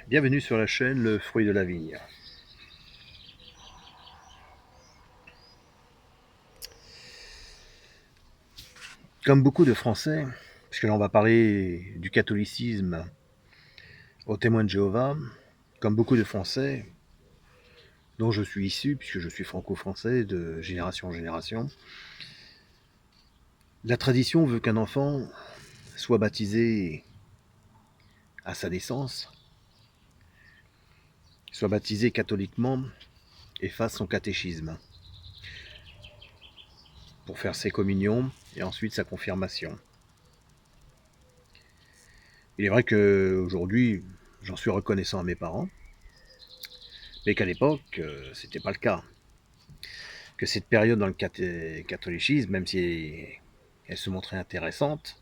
Bienvenue sur la chaîne Le Fruit de la Vigne. Comme beaucoup de Français, puisque là on va parler du catholicisme aux témoins de Jéhovah, comme beaucoup de Français, dont je suis issu, puisque je suis franco-français de génération en génération, la tradition veut qu'un enfant soit baptisé à sa naissance, soit baptisé catholiquement et fasse son catéchisme pour faire ses communions et ensuite sa confirmation. Il est vrai qu'aujourd'hui, j'en suis reconnaissant à mes parents, mais qu'à l'époque, c'était pas le cas. Que cette période dans le catholicisme, même si elle se montrait intéressante,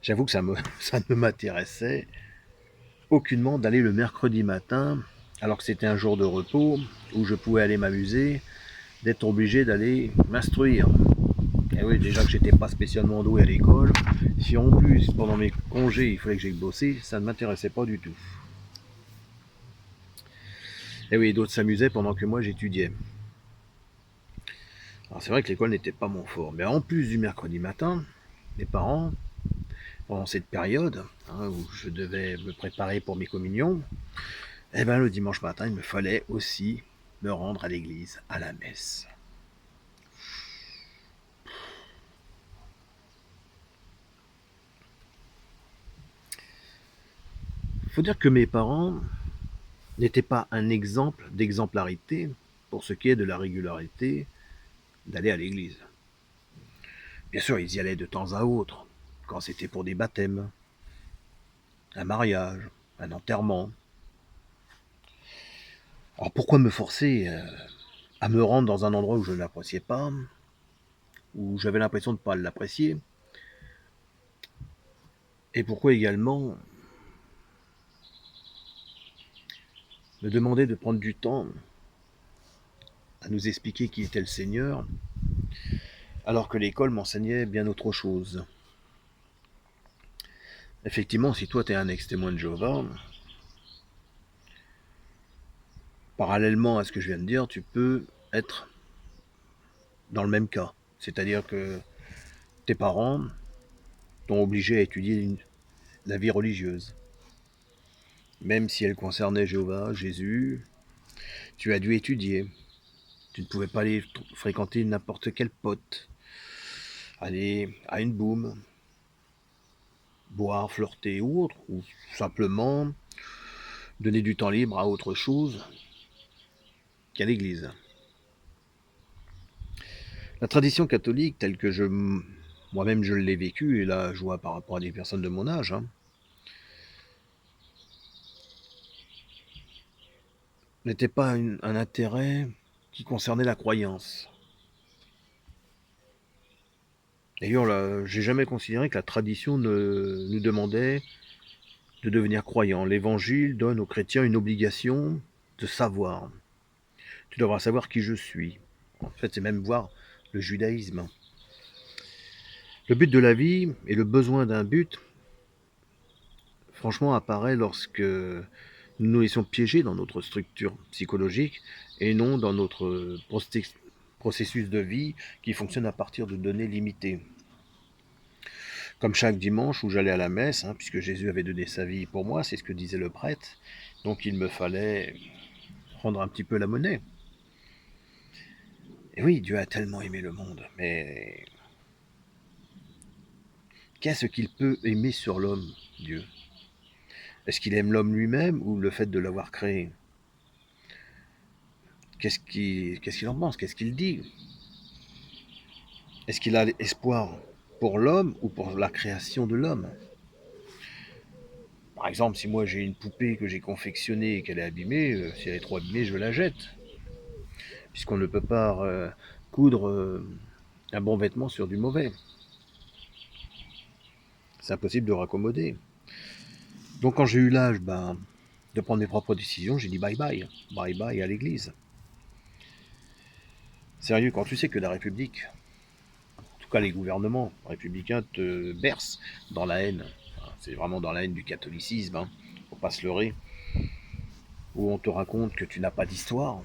j'avoue que ça ne m'intéressait aucunement d'aller le mercredi matin, alors que c'était un jour de repos, où je pouvais aller m'amuser, d'être obligé d'aller m'instruire. Et oui, déjà que j'étais pas spécialement doué à l'école, si en plus, pendant mes congés, il fallait que j'aille bosser, ça ne m'intéressait pas du tout. Et oui, d'autres s'amusaient pendant que moi j'étudiais. Alors c'est vrai que l'école n'était pas mon fort, mais en plus du mercredi matin, mes parents, pendant cette période où je devais me préparer pour mes communions, eh ben, le dimanche matin, il me fallait aussi me rendre à l'église, à la messe. Il faut dire que mes parents n'étaient pas un exemple d'exemplarité pour ce qui est de la régularité d'aller à l'église. Bien sûr, ils y allaient de temps à autre, quand c'était pour des baptêmes, un mariage, un enterrement. Alors pourquoi me forcer à me rendre dans un endroit où je ne l'appréciais pas, où j'avais l'impression de ne pas l'apprécier? Et pourquoi également me demander de prendre du temps à nous expliquer qui était le Seigneur, alors que l'école m'enseignait bien autre chose? Effectivement, si toi tu es un ex-témoin de Jéhovah, parallèlement à ce que je viens de dire, tu peux être dans le même cas. C'est-à-dire que tes parents t'ont obligé à étudier la vie religieuse. Même si elle concernait Jéhovah, Jésus, tu as dû étudier. Tu ne pouvais pas aller fréquenter n'importe quel pote, aller à une boum, boire, flirter ou autre, ou simplement donner du temps libre à autre chose qu'à l'église. La tradition catholique, telle que moi-même je l'ai vécue, et là je vois par rapport à des personnes de mon âge, n'était pas un intérêt qui concernait la croyance. D'ailleurs, j'ai jamais considéré que la tradition nous demandait de devenir croyant. L'évangile donne aux chrétiens une obligation de savoir. Tu devras savoir qui je suis. En fait, c'est même voir le judaïsme. Le but de la vie et le besoin d'un but, franchement, apparaît lorsque nous nous laissons piéger dans notre structure psychologique et non dans notre processus de vie qui fonctionne à partir de données limitées. Comme chaque dimanche où j'allais à la messe, puisque Jésus avait donné sa vie pour moi, c'est ce que disait le prêtre, donc il me fallait rendre un petit peu la monnaie. Et oui, Dieu a tellement aimé le monde, mais qu'est-ce qu'il peut aimer sur l'homme, Dieu? Est-ce qu'il aime l'homme lui-même ou le fait de l'avoir créé? Qu'est-ce qu'il en pense? Qu'est-ce qu'il dit? Est-ce qu'il a espoir pour l'homme ou pour la création de l'homme? Par exemple, si moi j'ai une poupée que j'ai confectionnée et qu'elle est abîmée, si elle est trop abîmée, je la jette. Puisqu'on ne peut pas coudre un bon vêtement sur du mauvais. C'est impossible de raccommoder. Donc quand j'ai eu l'âge de prendre mes propres décisions, j'ai dit bye bye. Bye bye à l'église. Sérieux, quand tu sais que la République, en tout cas les gouvernements républicains, te bercent dans la haine, c'est vraiment dans la haine du catholicisme, faut pas se leurrer. où on te raconte que tu n'as pas d'histoire.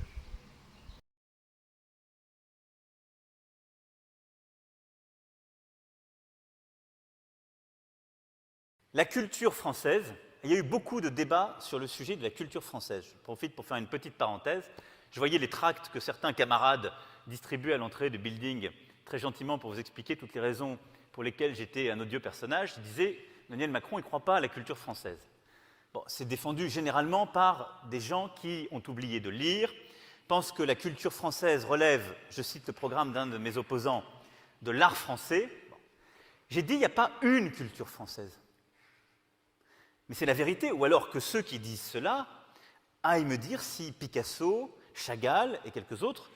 La culture française, il y a eu beaucoup de débats sur le sujet de la culture française. Je profite pour faire une petite parenthèse. Je voyais les tracts que certains camarades distribuaient à l'entrée du building, très gentiment pour vous expliquer toutes les raisons pour lesquelles j'étais un odieux personnage. Ils disaient « Emmanuel Macron, il ne croit pas à la culture française ». Bon, c'est défendu généralement par des gens qui ont oublié de lire, pensent que la culture française relève, je cite le programme d'un de mes opposants, de l'art français. Bon. J'ai dit, il n'y a pas une culture française. Mais c'est la vérité, ou alors que ceux qui disent cela aillent me dire si Picasso, Chagall et quelques autres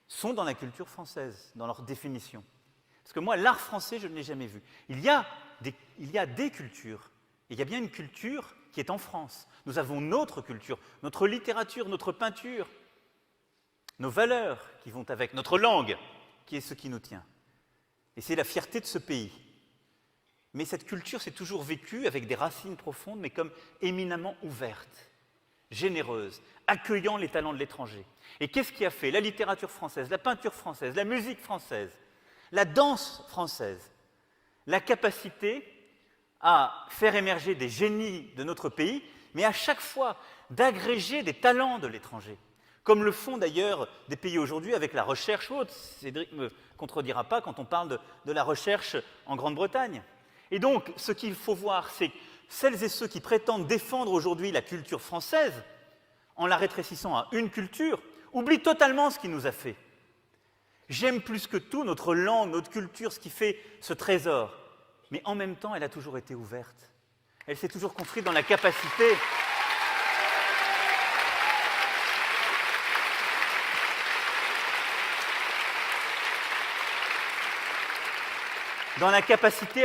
sont dans la culture française, dans leur définition. Parce que moi, l'art français, je ne l'ai jamais vu. Il y a des cultures, et il y a bien une culture qui est en France. Nous avons notre culture, notre littérature, notre peinture, nos valeurs qui vont avec, notre langue, qui est ce qui nous tient. Et c'est la fierté de ce pays. Mais cette culture s'est toujours vécue avec des racines profondes, mais comme éminemment ouverte, généreuse, accueillant les talents de l'étranger. Et qu'est-ce qui a fait la littérature française, la peinture française, la musique française, la danse française, la capacité à faire émerger des génies de notre pays, mais à chaque fois d'agréger des talents de l'étranger, comme le font d'ailleurs des pays aujourd'hui avec la recherche haute. Cédric ne me contredira pas quand on parle de la recherche en Grande-Bretagne. Et donc, ce qu'il faut voir, c'est que celles et ceux qui prétendent défendre aujourd'hui la culture française, en la rétrécissant à une culture, oublient totalement ce qui nous a fait. J'aime plus que tout notre langue, notre culture, ce qui fait ce trésor. Mais en même temps, elle a toujours été ouverte. Elle s'est toujours construite dans la capacité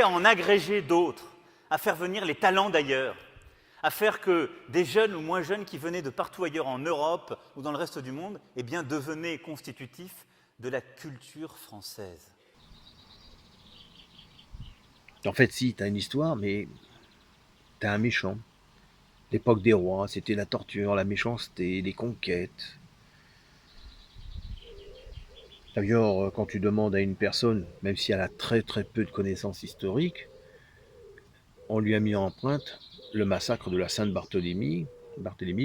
à en agréger d'autres, à faire venir les talents d'ailleurs, à faire que des jeunes ou moins jeunes qui venaient de partout ailleurs en Europe ou dans le reste du monde, eh bien, devenaient constitutifs de la culture française. En fait, si, t'as une histoire, mais t'as un méchant. L'époque des rois, c'était la torture, la méchanceté, les conquêtes. D'ailleurs, quand tu demandes à une personne, même si elle a très très peu de connaissances historiques, on lui a mis en pointe le massacre de la Sainte-Barthélemy,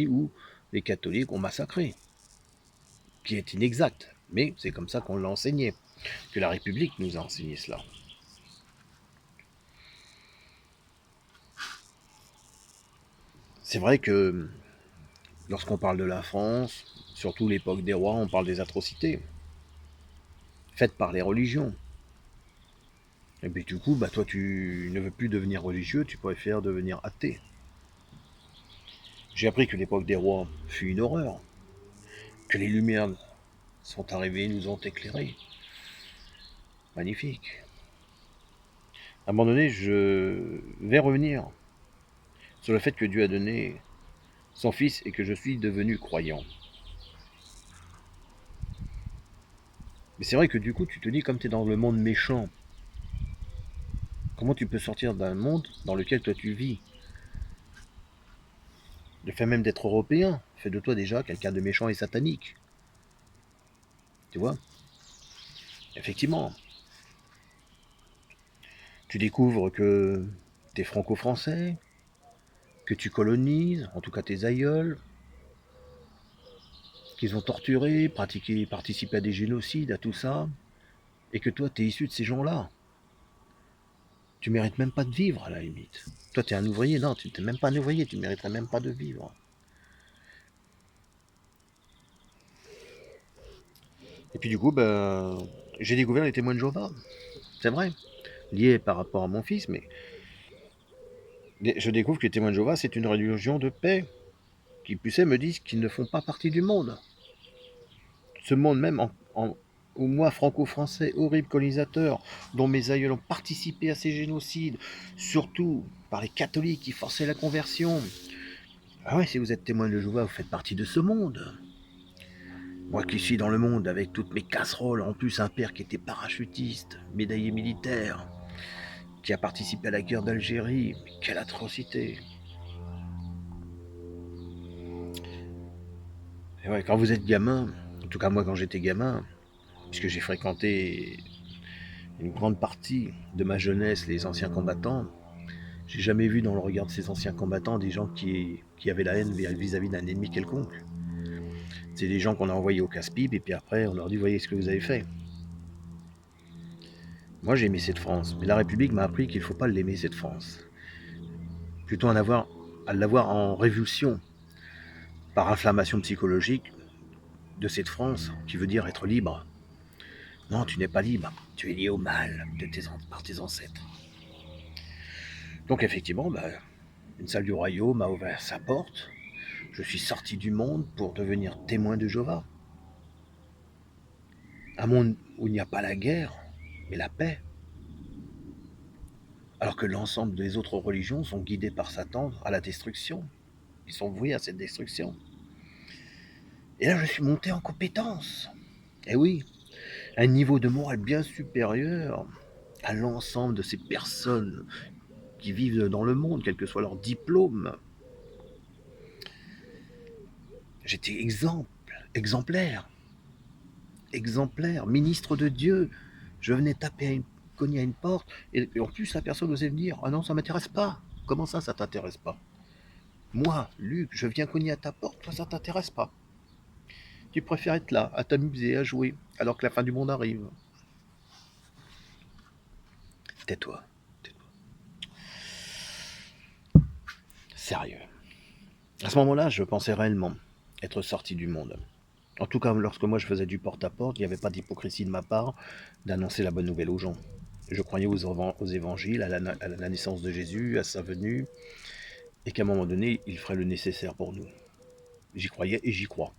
où les catholiques ont massacré, qui est inexact, mais c'est comme ça qu'on l'a enseigné, que la République nous a enseigné cela. C'est vrai que lorsqu'on parle de la France, surtout l'époque des rois, on parle des atrocités faites par les religions. Et puis du coup, bah toi tu ne veux plus devenir religieux, tu préfères devenir athée. J'ai appris que l'époque des rois fut une horreur, que les lumières sont arrivées, nous ont éclairés. Magnifique. À un moment donné, je vais revenir sur le fait que Dieu a donné son Fils et que je suis devenu croyant. Mais c'est vrai que du coup, tu te dis, comme tu es dans le monde méchant, comment tu peux sortir d'un monde dans lequel toi tu vis? Le fait même d'être européen fait de toi déjà quelqu'un de méchant et satanique. Tu vois? Effectivement. Tu découvres que tu es franco-français, que tu colonises, en tout cas tes aïeuls, qu'ils ont torturé, pratiqué, participé à des génocides, à tout ça, et que toi, tu es issu de ces gens-là. Tu mérites même pas de vivre, à la limite. Toi, tu es un ouvrier, non, tu n'es même pas un ouvrier, tu mériterais même pas de vivre. Et puis du coup, ben, j'ai découvert les témoins de Jéhovah. C'est vrai, lié par rapport à mon fils, mais je découvre que les témoins de Jéhovah, c'est une religion de paix. Qui plus est, me disent qu'ils ne font pas partie du monde. Ce monde même où moi, franco-français, horrible colonisateur, dont mes aïeuls ont participé à ces génocides, surtout par les catholiques qui forçaient la conversion. Ah ouais, si vous êtes témoin de Jéhovah, vous faites partie de ce monde. Moi qui suis dans le monde avec toutes mes casseroles, en plus un père qui était parachutiste, médaillé militaire, qui a participé à la guerre d'Algérie, mais quelle atrocité. Et ouais, quand vous êtes gamin, en tout cas moi quand j'étais gamin, puisque j'ai fréquenté une grande partie de ma jeunesse les anciens combattants, j'ai jamais vu dans le regard de ces anciens combattants des gens qui avaient la haine vis-à-vis d'un ennemi quelconque. C'est des gens qu'on a envoyés au casse-pipe et puis après on leur dit voyez ce que vous avez fait. Moi j'ai aimé cette France, mais la République m'a appris qu'il ne faut pas l'aimer cette France. Plutôt à l'avoir en révulsion par inflammation psychologique de cette France qui veut dire être libre. Non, tu n'es pas libre, tu es lié au mal par tes ancêtres. Donc effectivement, une salle du royaume m'a ouvert sa porte. Je suis sorti du monde pour devenir témoin de Jéhovah. Un monde où il n'y a pas la guerre, mais la paix. Alors que l'ensemble des autres religions sont guidées par Satan à la destruction. Ils sont voués à cette destruction. Et là, je suis monté en compétence. Et oui, à un niveau de morale bien supérieur à l'ensemble de ces personnes qui vivent dans le monde, quel que soit leur diplôme. J'étais exemplaire, ministre de Dieu. Je venais cogner à une porte, et en plus la personne osait me dire ah non, ça m'intéresse pas. Comment ça t'intéresse pas? Moi, Luc, je viens cogner à ta porte, toi ça t'intéresse pas. Tu préfères être là, à t'amuser, à jouer, alors que la fin du monde arrive. Tais-toi, tais-toi. Sérieux. À ce moment-là, je pensais réellement être sorti du monde. En tout cas, lorsque moi je faisais du porte-à-porte, il n'y avait pas d'hypocrisie de ma part d'annoncer la bonne nouvelle aux gens. Je croyais aux évangiles, à la naissance de Jésus, à sa venue, et qu'à un moment donné, il ferait le nécessaire pour nous. J'y croyais et j'y crois.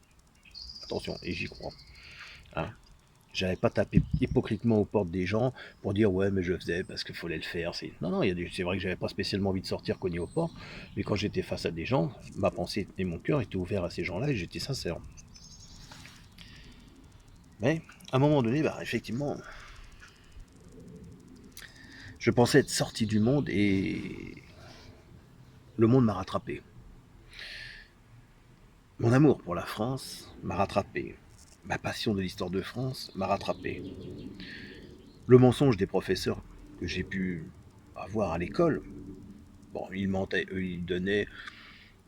Attention, et j'y crois. Hein, j'allais pas taper hypocritement aux portes des gens pour dire ouais mais je faisais parce qu'il fallait le faire. Non, non, c'est vrai que j'avais pas spécialement envie de sortir cogner aux portes, mais quand j'étais face à des gens, ma pensée et mon cœur étaient ouverts à ces gens-là et j'étais sincère. Mais à un moment donné, effectivement, je pensais être sorti du monde et le monde m'a rattrapé. Mon amour pour la France m'a rattrapé. Ma passion de l'histoire de France m'a rattrapé. Le mensonge des professeurs que j'ai pu avoir à l'école, bon, ils mentaient, eux, ils donnaient,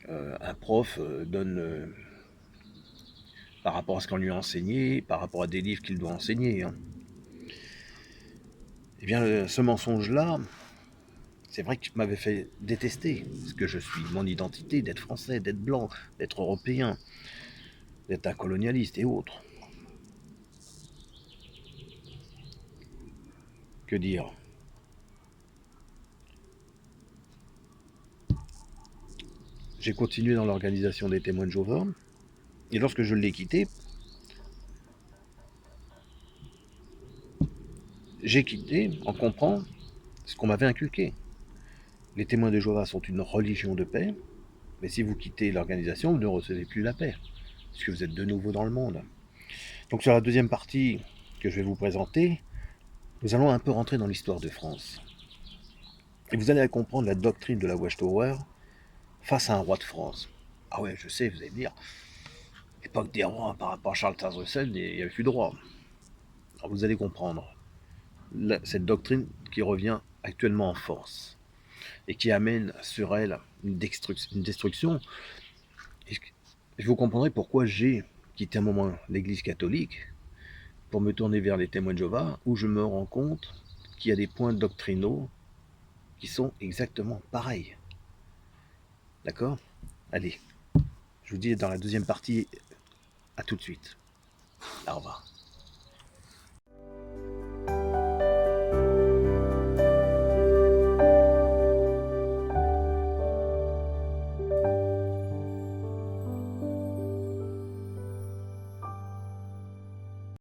un prof donne par rapport à ce qu'on lui a enseigné, par rapport à des livres qu'il doit enseigner. Hein. Eh bien, ce mensonge-là, c'est vrai qu'il m'avait fait détester ce que je suis, mon identité, d'être français, d'être blanc, d'être européen, d'être un colonialiste et autres. Que dire? J'ai continué dans l'organisation des témoins de Jéhovah, et lorsque je l'ai quitté, j'ai quitté en comprenant ce qu'on m'avait inculqué. Les témoins de Jéhovah sont une religion de paix, mais si vous quittez l'organisation, vous ne recevez plus la paix, puisque vous êtes de nouveau dans le monde. Donc sur la deuxième partie que je vais vous présenter, nous allons un peu rentrer dans l'histoire de France. Et vous allez comprendre la doctrine de la Watchtower face à un roi de France. Ah ouais, je sais, vous allez me dire, l'époque des rois par rapport à Charles XIII, il n'y avait plus de roi. Alors vous allez comprendre cette doctrine qui revient actuellement en force et qui amène sur elle une destruction. Et vous comprendrez pourquoi j'ai quitté un moment l'église catholique pour me tourner vers les témoins de Jéhovah, où je me rends compte qu'il y a des points doctrinaux qui sont exactement pareils. D'accord? Allez, je vous dis dans la deuxième partie, à tout de suite. Au revoir.